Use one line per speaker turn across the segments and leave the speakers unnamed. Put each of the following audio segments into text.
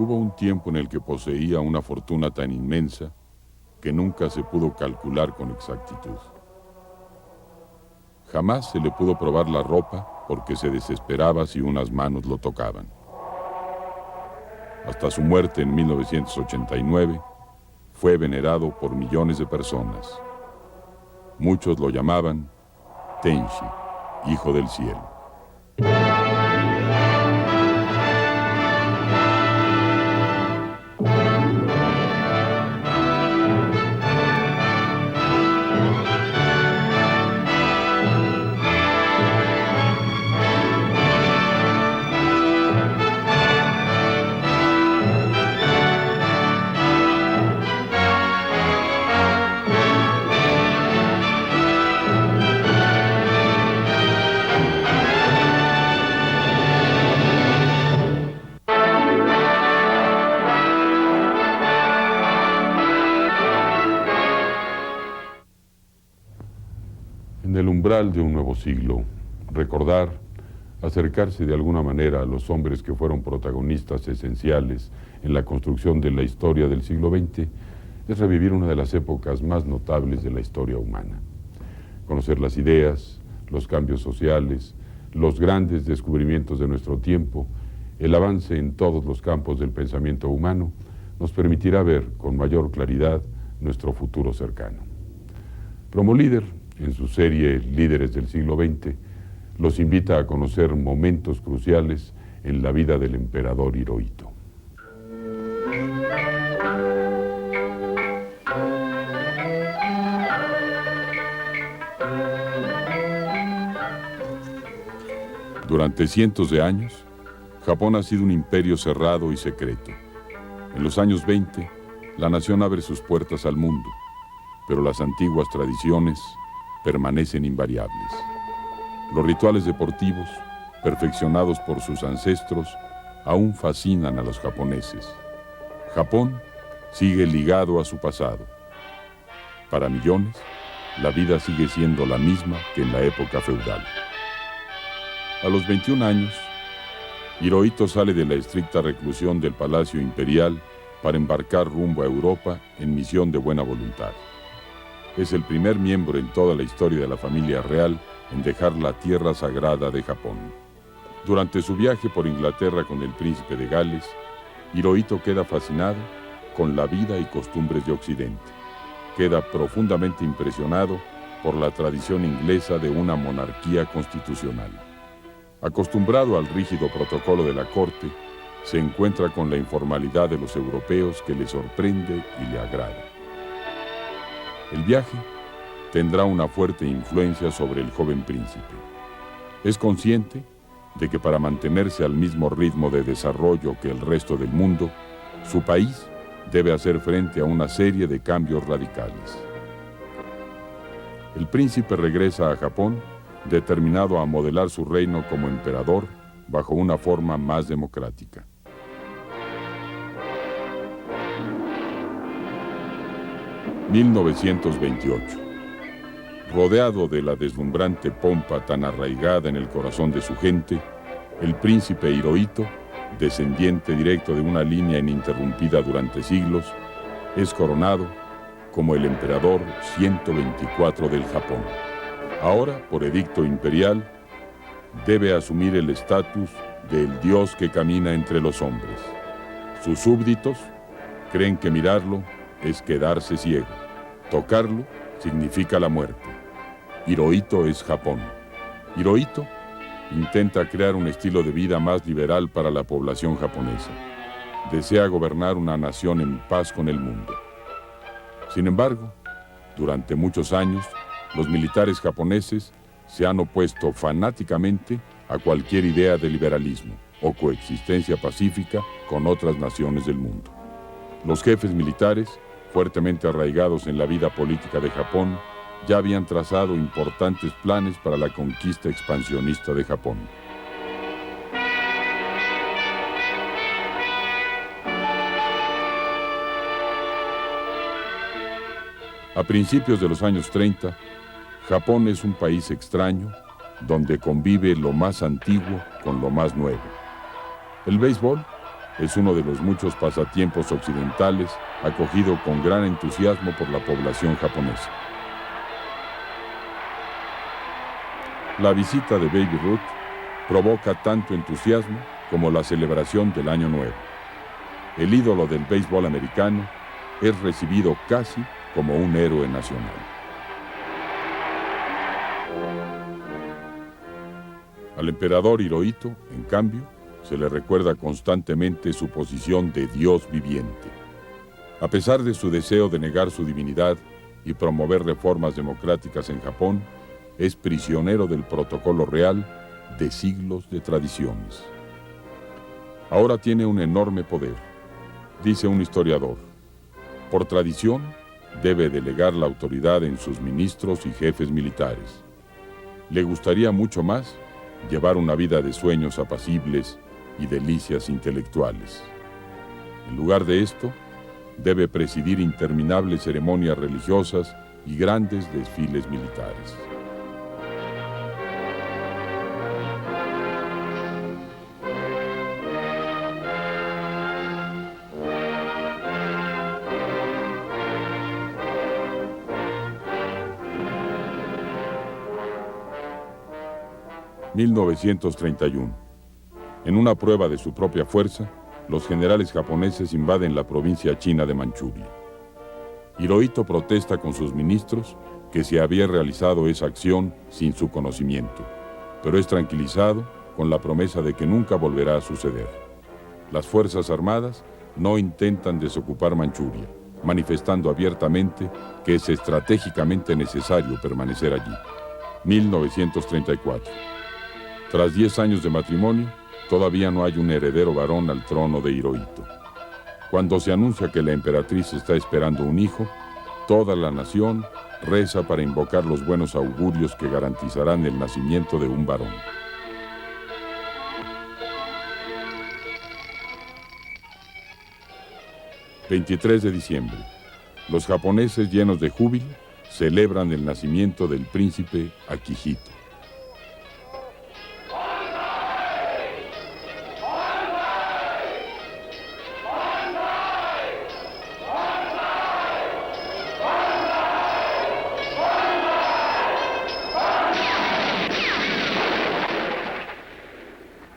Hubo un tiempo en el que poseía una fortuna tan inmensa que nunca se pudo calcular con exactitud. Jamás se le pudo probar la ropa porque se desesperaba si unas manos lo tocaban. Hasta su muerte en 1989, fue venerado por millones de personas. Muchos lo llamaban Tenshi, hijo del cielo. En el umbral de un nuevo siglo, recordar, acercarse de alguna manera a los hombres que fueron protagonistas esenciales en la construcción de la historia del siglo XX, es revivir una de las épocas más notables de la historia humana. Conocer las ideas, los cambios sociales, los grandes descubrimientos de nuestro tiempo, el avance en todos los campos del pensamiento humano, nos permitirá ver con mayor claridad nuestro futuro cercano. Promo Líder, en su serie Líderes del siglo XX, los invita a conocer momentos cruciales en la vida del emperador Hirohito. Durante cientos de años, Japón ha sido un imperio cerrado y secreto. En los años 20, la nación abre sus puertas al mundo, pero las antiguas tradiciones permanecen invariables. Los rituales deportivos, perfeccionados por sus ancestros, aún fascinan a los japoneses. Japón sigue ligado a su pasado. Para millones, la vida sigue siendo la misma que en la época feudal. A los 21 años, Hirohito sale de la estricta reclusión del Palacio Imperial para embarcar rumbo a Europa en misión de buena voluntad. Es el primer miembro en toda la historia de la familia real en dejar la tierra sagrada de Japón. Durante su viaje por Inglaterra con el príncipe de Gales, Hirohito queda fascinado con la vida y costumbres de Occidente. Queda profundamente impresionado por la tradición inglesa de una monarquía constitucional. Acostumbrado al rígido protocolo de la corte, se encuentra con la informalidad de los europeos que le sorprende y le agrada. El viaje tendrá una fuerte influencia sobre el joven príncipe. Es consciente de que para mantenerse al mismo ritmo de desarrollo que el resto del mundo, su país debe hacer frente a una serie de cambios radicales. El príncipe regresa a Japón determinado a modelar su reino como emperador bajo una forma más democrática. (1928) Rodeado de la deslumbrante pompa tan arraigada en el corazón de su gente, el príncipe Hirohito, descendiente directo de una línea ininterrumpida durante siglos, es coronado como el emperador 124 del Japón. Ahora, por edicto imperial, debe asumir el estatus del dios que camina entre los hombres. Sus súbditos creen que mirarlo es quedarse ciego. Tocarlo significa la muerte. Hirohito es Japón. Hirohito intenta crear un estilo de vida más liberal para la población japonesa. Desea gobernar una nación en paz con el mundo. Sin embargo, durante muchos años, los militares japoneses se han opuesto fanáticamente a cualquier idea de liberalismo o coexistencia pacífica con otras naciones del mundo. Los jefes militares, fuertemente arraigados en la vida política de Japón, ya habían trazado importantes planes para la conquista expansionista de Japón. A principios de los años 30, Japón es un país extraño, donde convive lo más antiguo con lo más nuevo. El béisbol es uno de los muchos pasatiempos occidentales acogido con gran entusiasmo por la población japonesa. La visita de Baby Ruth provoca tanto entusiasmo como la celebración del Año Nuevo. El ídolo del béisbol americano es recibido casi como un héroe nacional. Al emperador Hirohito, en cambio, se le recuerda constantemente su posición de Dios viviente. A pesar de su deseo de negar su divinidad y promover reformas democráticas en Japón, es prisionero del protocolo real de siglos de tradiciones. Ahora tiene un enorme poder, dice un historiador. Por tradición, debe delegar la autoridad en sus ministros y jefes militares. Le gustaría mucho más llevar una vida de sueños apacibles y delicias intelectuales. En lugar de esto, debe presidir interminables ceremonias religiosas y grandes desfiles militares. ...1931... En una prueba de su propia fuerza, los generales japoneses invaden la provincia china de Manchuria. Hirohito protesta con sus ministros que se había realizado esa acción sin su conocimiento, pero es tranquilizado con la promesa de que nunca volverá a suceder. Las Fuerzas Armadas no intentan desocupar Manchuria, manifestando abiertamente que es estratégicamente necesario permanecer allí. 1934. Tras 10 años de matrimonio, todavía no hay un heredero varón al trono de Hirohito. Cuando se anuncia que la emperatriz está esperando un hijo, toda la nación reza para invocar los buenos augurios que garantizarán el nacimiento de un varón. ...23 de diciembre... Los japoneses, llenos de júbilo, celebran el nacimiento del príncipe Akihito.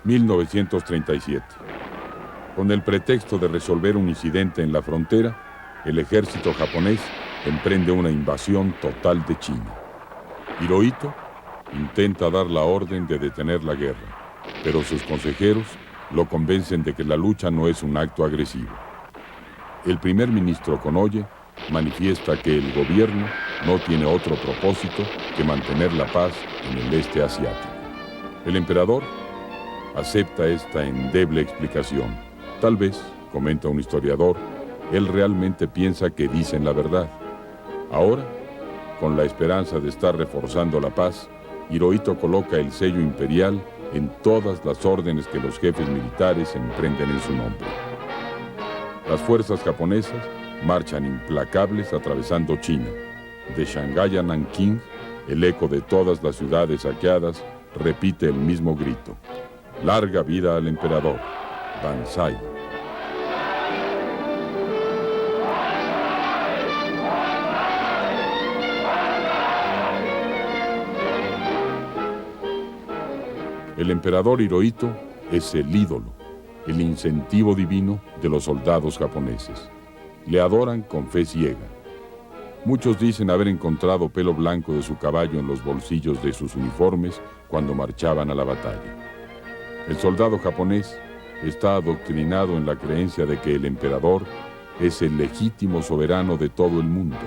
...1937... Con el pretexto de resolver un incidente en la frontera, el ejército japonés emprende una invasión total de China. Hirohito intenta dar la orden de detener la guerra, pero sus consejeros lo convencen de que la lucha no es un acto agresivo. El primer ministro Konoye manifiesta que el gobierno no tiene otro propósito que mantener la paz en el este asiático. El emperador acepta esta endeble explicación. Tal vez, comenta un historiador, él realmente piensa que dicen la verdad. Ahora, con la esperanza de estar reforzando la paz, Hirohito coloca el sello imperial en todas las órdenes que los jefes militares emprenden en su nombre. Las fuerzas japonesas marchan implacables atravesando China. De Shanghái a Nankín, el eco de todas las ciudades saqueadas repite el mismo grito: ¡Larga vida al emperador! ¡Banzai! El emperador Hirohito es el ídolo, el incentivo divino de los soldados japoneses. Le adoran con fe ciega. Muchos dicen haber encontrado pelo blanco de su caballo en los bolsillos de sus uniformes cuando marchaban a la batalla. El soldado japonés está adoctrinado en la creencia de que el emperador es el legítimo soberano de todo el mundo,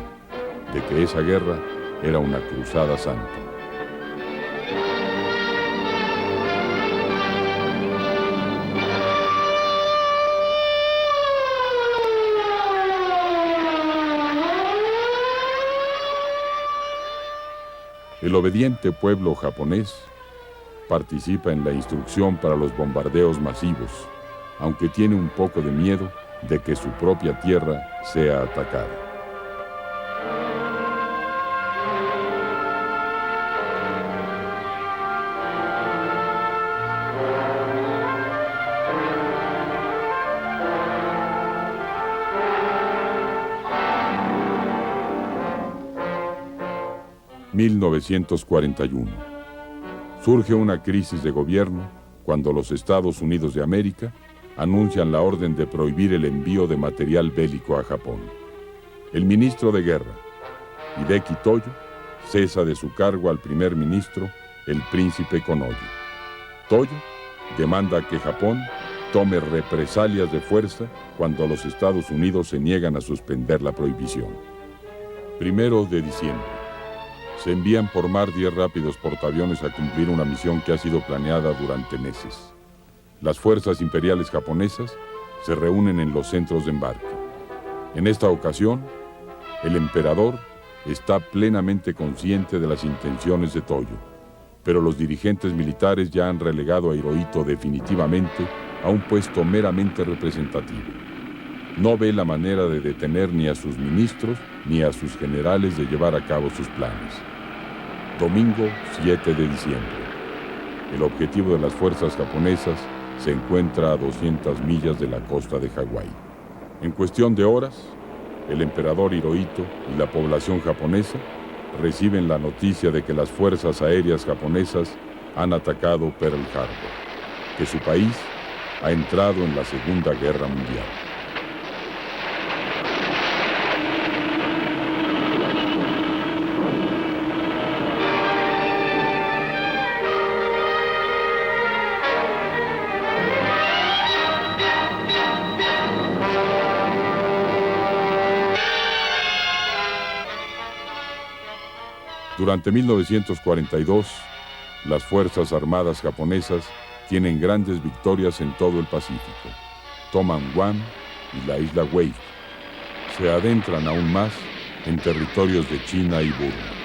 de que esa guerra era una cruzada santa. El obediente pueblo japonés participa en la instrucción para los bombardeos masivos, aunque tiene un poco de miedo de que su propia tierra sea atacada. 1941. Surge una crisis de gobierno cuando los Estados Unidos de América anuncian la orden de prohibir el envío de material bélico a Japón. El ministro de Guerra, Hideki Toyo, cesa de su cargo al primer ministro, el príncipe Konoye. Toyo demanda que Japón tome represalias de fuerza cuando los Estados Unidos se niegan a suspender la prohibición. 1 de diciembre. Se envían por mar 10 rápidos portaaviones a cumplir una misión que ha sido planeada durante meses. Las fuerzas imperiales japonesas se reúnen en los centros de embarque. En esta ocasión, el emperador está plenamente consciente de las intenciones de Toyo, pero los dirigentes militares ya han relegado a Hirohito definitivamente a un puesto meramente representativo. No ve la manera de detener ni a sus ministros ni a sus generales de llevar a cabo sus planes. Domingo 7 de diciembre. El objetivo de las fuerzas japonesas se encuentra a 200 millas de la costa de Hawái. En cuestión de horas, el emperador Hirohito y la población japonesa reciben la noticia de que las fuerzas aéreas japonesas han atacado Pearl Harbor, que su país ha entrado en la Segunda Guerra Mundial. Durante 1942, las Fuerzas Armadas japonesas tienen grandes victorias en todo el Pacífico. Toman Guam y la isla Wake. Se adentran aún más en territorios de China y Burma.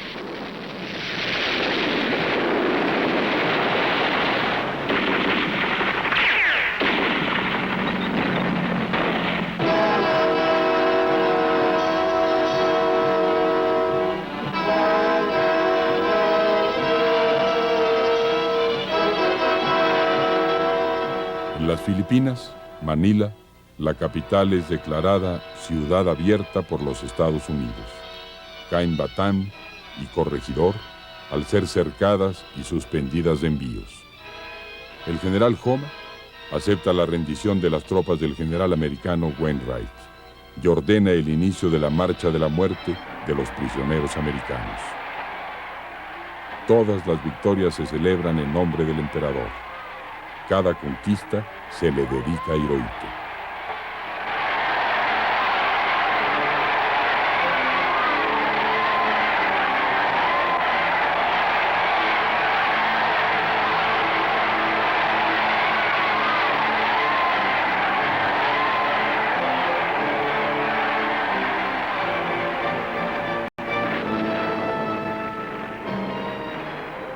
En las Filipinas, Manila, la capital es declarada ciudad abierta por los Estados Unidos. Caen Bataan y Corregidor al ser cercadas y suspendidas de envíos. El general Homa acepta la rendición de las tropas del general americano Wainwright y ordena el inicio de la marcha de la muerte de los prisioneros americanos. Todas las victorias se celebran en nombre del emperador. Cada conquista se le dedica a Hirohito.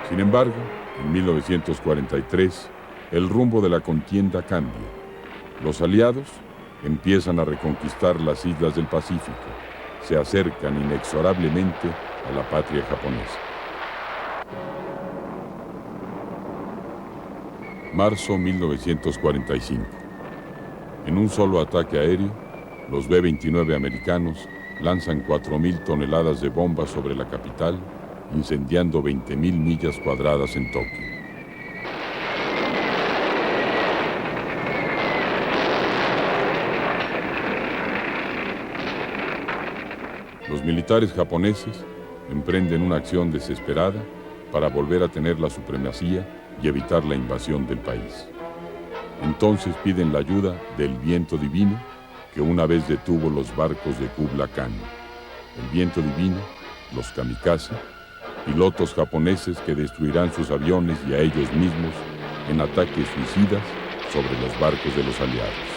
Sin embargo, en 1943, el rumbo de la contienda cambia. Los aliados empiezan a reconquistar las islas del Pacífico. Se acercan inexorablemente a la patria japonesa. Marzo 1945. En un solo ataque aéreo, los B-29 americanos lanzan 4.000 toneladas de bombas sobre la capital, incendiando 20.000 millas cuadradas en Tokio. Los militares japoneses emprenden una acción desesperada para volver a tener la supremacía y evitar la invasión del país. Entonces piden la ayuda del viento divino que una vez detuvo los barcos de Kubla Khan. El viento divino, los kamikaze, pilotos japoneses que destruirán sus aviones y a ellos mismos en ataques suicidas sobre los barcos de los aliados.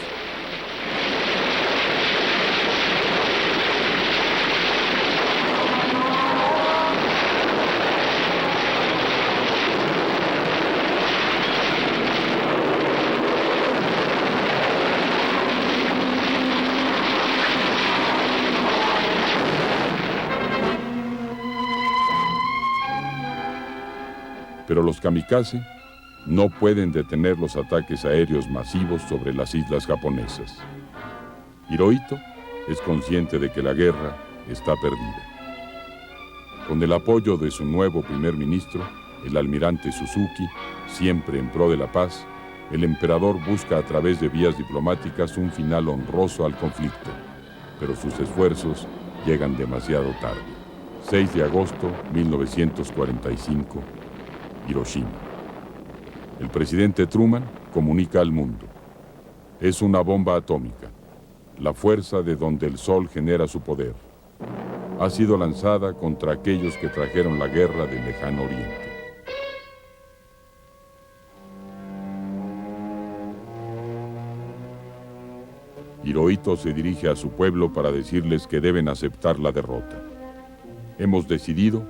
Pero los kamikaze no pueden detener los ataques aéreos masivos sobre las islas japonesas. Hirohito es consciente de que la guerra está perdida. Con el apoyo de su nuevo primer ministro, el almirante Suzuki, siempre en pro de la paz, el emperador busca a través de vías diplomáticas un final honroso al conflicto, pero sus esfuerzos llegan demasiado tarde. 6 de agosto de 1945, Hiroshima. El presidente Truman comunica al mundo: es una bomba atómica, la fuerza de donde el sol genera su poder. Ha sido lanzada contra aquellos que trajeron la guerra del lejano oriente. Hirohito se dirige a su pueblo para decirles que deben aceptar la derrota. Hemos decidido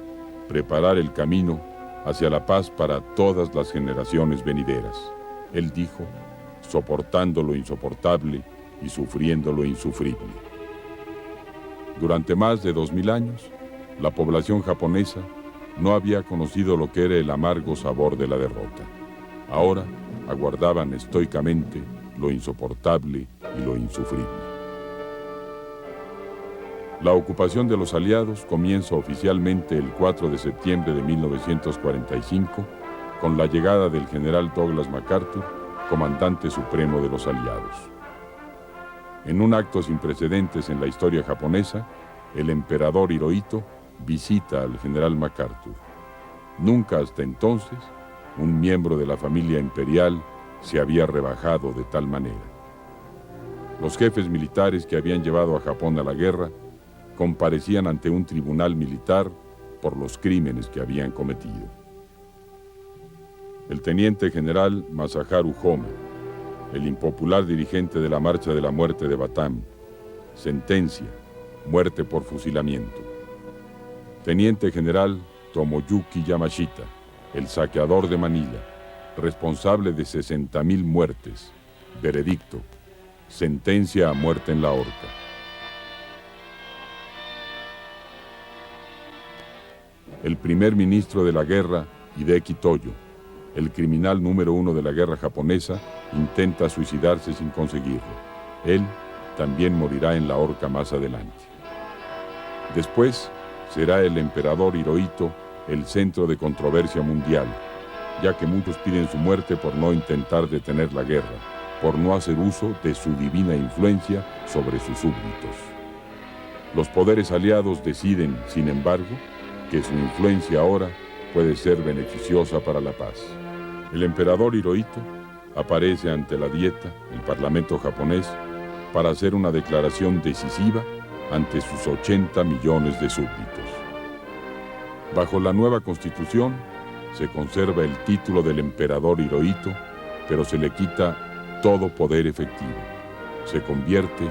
preparar el camino hacia la paz para todas las generaciones venideras. Él dijo, soportando lo insoportable y sufriendo lo insufrible. Durante más de 2000 años, la población japonesa no había conocido lo que era el amargo sabor de la derrota. Ahora aguardaban estoicamente lo insoportable y lo insufrible. La ocupación de los aliados comienza oficialmente el 4 de septiembre de 1945 con la llegada del general Douglas MacArthur, comandante supremo de los aliados. En un acto sin precedentes en la historia japonesa, el emperador Hirohito visita al general MacArthur. Nunca hasta entonces un miembro de la familia imperial se había rebajado de tal manera. Los jefes militares que habían llevado a Japón a la guerra comparecían ante un tribunal militar por los crímenes que habían cometido. El teniente general Masaharu Homma, el impopular dirigente de la Marcha de la Muerte de Bataan, sentencia, muerte por fusilamiento. Teniente general Tomoyuki Yamashita, el saqueador de Manila, responsable de 60,000 muertes, veredicto, sentencia a muerte en la horca. El primer ministro de la guerra, Hideki Toyo, el criminal número 1 de la guerra japonesa, intenta suicidarse sin conseguirlo. Él también morirá en la horca más adelante. Después será el emperador Hirohito el centro de controversia mundial, ya que muchos piden su muerte por no intentar detener la guerra, por no hacer uso de su divina influencia sobre sus súbditos. Los poderes aliados deciden, sin embargo, que su influencia ahora puede ser beneficiosa para la paz. El emperador Hirohito aparece ante la Dieta, el parlamento japonés, para hacer una declaración decisiva ante sus 80 millones de súbditos. Bajo la nueva constitución, se conserva el título del emperador Hirohito, pero se le quita todo poder efectivo. Se convierte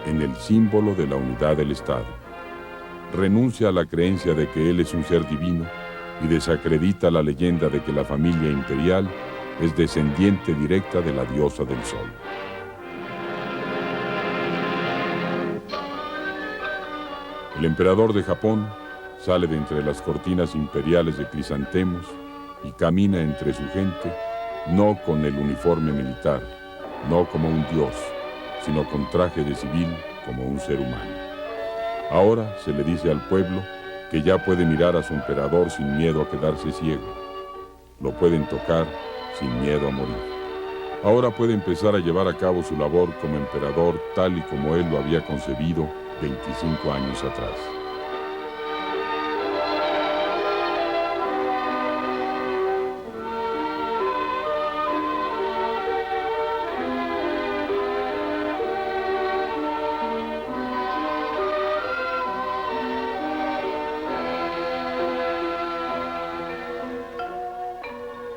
en el símbolo de la unidad del Estado. Renuncia a la creencia de que él es un ser divino y desacredita la leyenda de que la familia imperial es descendiente directa de la diosa del sol. El emperador de Japón sale de entre las cortinas imperiales de crisantemos y camina entre su gente, no con el uniforme militar, no como un dios, sino con traje de civil como un ser humano. Ahora se le dice al pueblo que ya puede mirar a su emperador sin miedo a quedarse ciego. Lo pueden tocar sin miedo a morir. Ahora puede empezar a llevar a cabo su labor como emperador tal y como él lo había concebido 25 años atrás.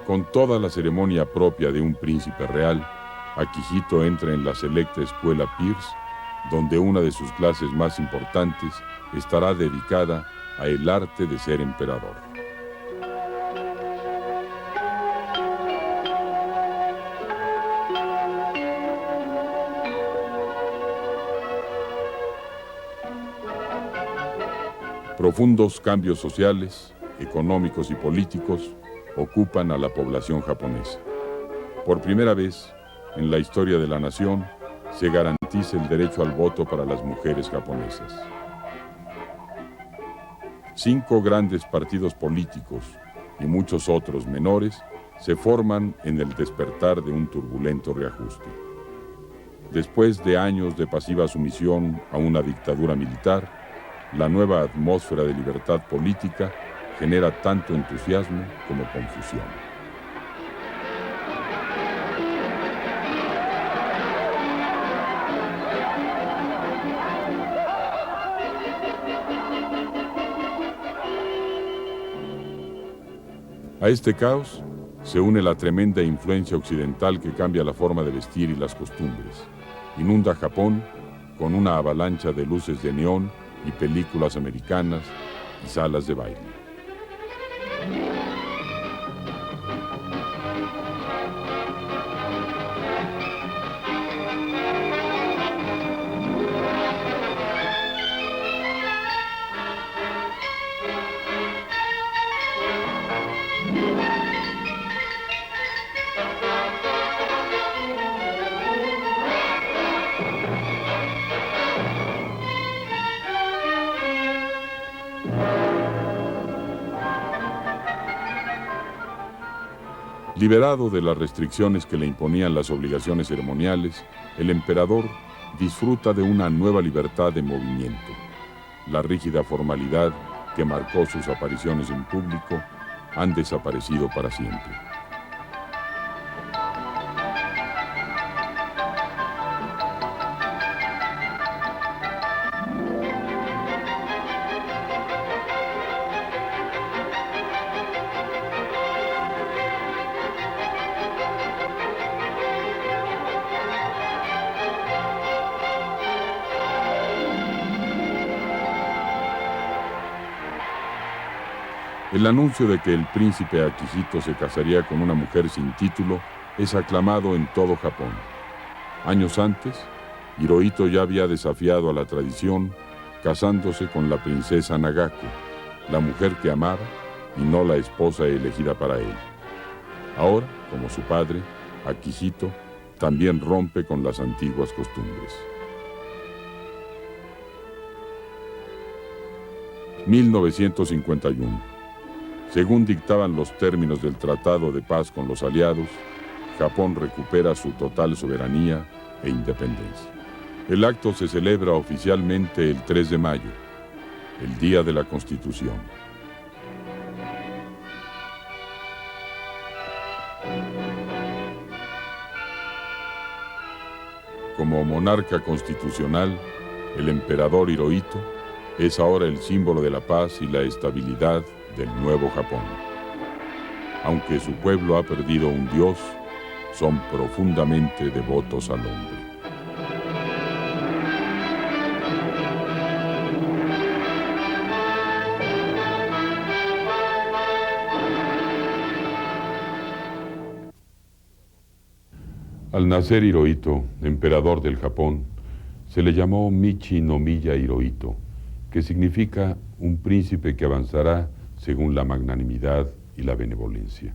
Con toda la ceremonia propia de un príncipe real, Akihito entra en la selecta escuela Pierce, donde una de sus clases más importantes estará dedicada a el arte de ser emperador. Profundos cambios sociales, económicos y políticos ocupan a la población japonesa. Por primera vez en la historia de la nación se garantiza el derecho al voto para las mujeres japonesas. 5 grandes partidos políticos y muchos otros menores se forman en el despertar de un turbulento reajuste. Después de años de pasiva sumisión a una dictadura militar, la nueva atmósfera de libertad política genera tanto entusiasmo como confusión. A este caos se une la tremenda influencia occidental que cambia la forma de vestir y las costumbres. Inunda Japón con una avalancha de luces de neón y películas americanas y salas de baile. Liberado de las restricciones que le imponían las obligaciones ceremoniales, el emperador disfruta de una nueva libertad de movimiento. La rígida formalidad que marcó sus apariciones en público han desaparecido para siempre. El anuncio de que el príncipe Akihito se casaría con una mujer sin título es aclamado en todo Japón. Años antes, Hirohito ya había desafiado a la tradición casándose con la princesa Nagako, la mujer que amaba y no la esposa elegida para él. Ahora, como su padre, Akihito también rompe con las antiguas costumbres. 1951. Según dictaban los términos del Tratado de Paz con los aliados, Japón recupera su total soberanía e independencia. El acto se celebra oficialmente el 3 de mayo, el Día de la Constitución. Como monarca constitucional, el emperador Hirohito es ahora el símbolo de la paz y la estabilidad del nuevo Japón. Aunque su pueblo ha perdido un dios, son profundamente devotos al hombre. Al nacer Hirohito, emperador del Japón, se le llamó Michi no Miya Hirohito, que significa un príncipe que avanzará según la magnanimidad y la benevolencia.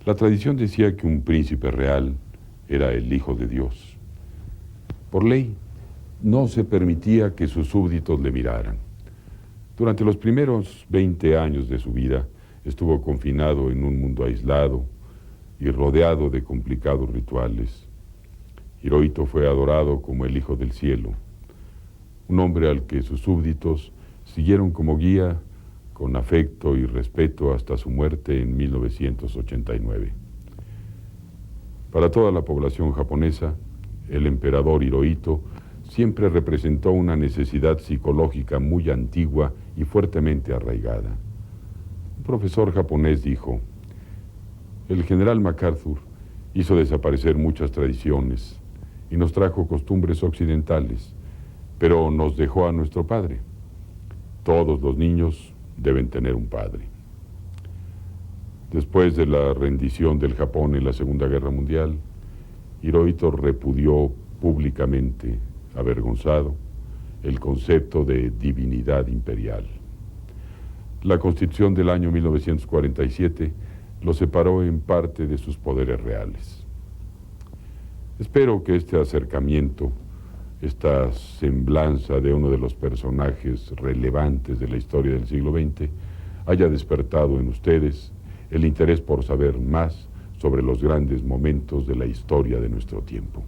La tradición decía que un príncipe real era el Hijo de Dios. Por ley, no se permitía que sus súbditos le miraran. Durante los primeros 20 años de su vida, estuvo confinado en un mundo aislado y rodeado de complicados rituales. Hirohito fue adorado como el Hijo del Cielo, un hombre al que sus súbditos siguieron como guía con afecto y respeto hasta su muerte en 1989. Para toda la población japonesa, el emperador Hirohito siempre representó una necesidad psicológica muy antigua y fuertemente arraigada. Un profesor japonés dijo: el general MacArthur hizo desaparecer muchas tradiciones y nos trajo costumbres occidentales, pero nos dejó a nuestro padre. Todos los niños deben tener un padre. Después de la rendición del Japón en la Segunda Guerra Mundial, Hirohito repudió públicamente, avergonzado, el concepto de divinidad imperial. La Constitución del año 1947 lo separó en parte de sus poderes reales. Espero que este acercamiento esta semblanza de uno de los personajes relevantes de la historia del siglo XX haya despertado en ustedes el interés por saber más sobre los grandes momentos de la historia de nuestro tiempo.